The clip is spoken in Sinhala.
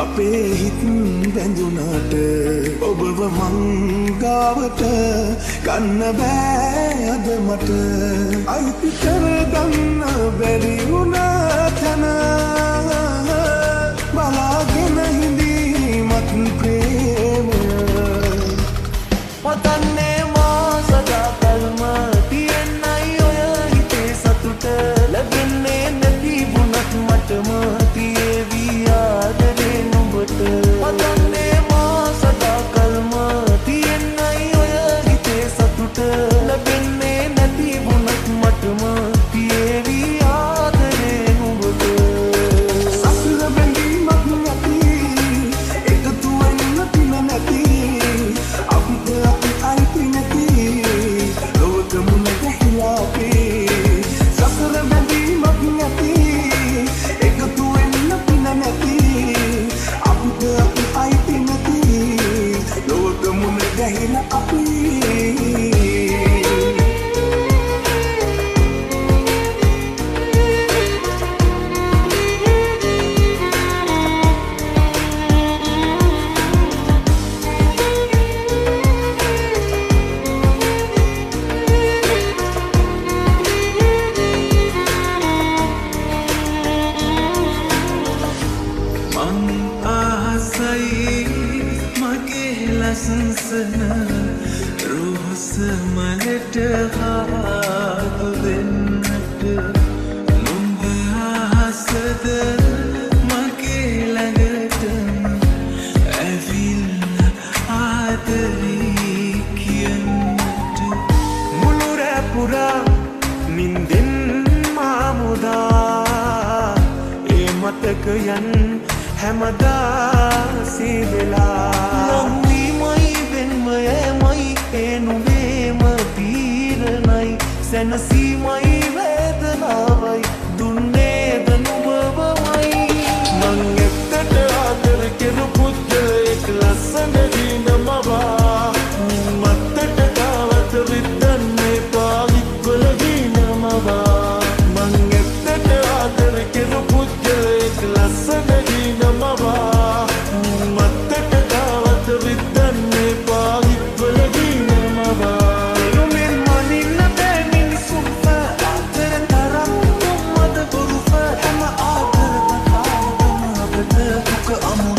අපේ හිත් බැඳුනට ඔබව මංගාවට ගන්න බෑ අද මට අයිති කරගන්න බැරි වුණා තන බලාගෙන හිඳීමත් ප්‍රේමය පතන්නේ මා සදා කල්ම තියන්නයි ඔය හිතේ සතුට ලැබෙන්නේ නැති වුණත් මටම තියේවි ආදරේ නුඹට පතන්නේ මා සදා කල්ම තියන්නයි ඔය හිතේ සතුට ලැබෙන්නේ නැති වුණත් මටම තියේවි ආදරේ නුඹට සසර බැඳීමක් නැති එකතු වෙන්න පින නැති අපිට අපි අයිති නැති ලෝකෙම නැතිලා අපි සසර බැඳීමක් නැති එකතු වෙන්න පින නැති අපිට අපි අයිති නැති ලෝකෙම නැතිලා අපි ලස්සන රෝස මලට හාතු වෙන්නට නුඹ ආසද මගේ ළඟටම ඇවිල්ලා ආදරේ කියන්නට මුළු රැ පුරා නින්දෙන් මා මුදා ඒ මතකයන් හැමදා සිදෙලා එනුවේම පීරණයි සැනසීමයි වේදනාවයි දුන්නේද නුඹවමයි මං එක්තට ආදර කෙරු පුද්ගලයෙක් ලස්සන දිනමවා මත්තට කාවත විද්දන්නේ පාවිත්වල දිනමවා මං එක්තට ආදර කෙරු පුද්ගලයෙක් ලස්සන දිනමවා මත්තට කාවත විද්දන්නේ පාවිත්වල I'm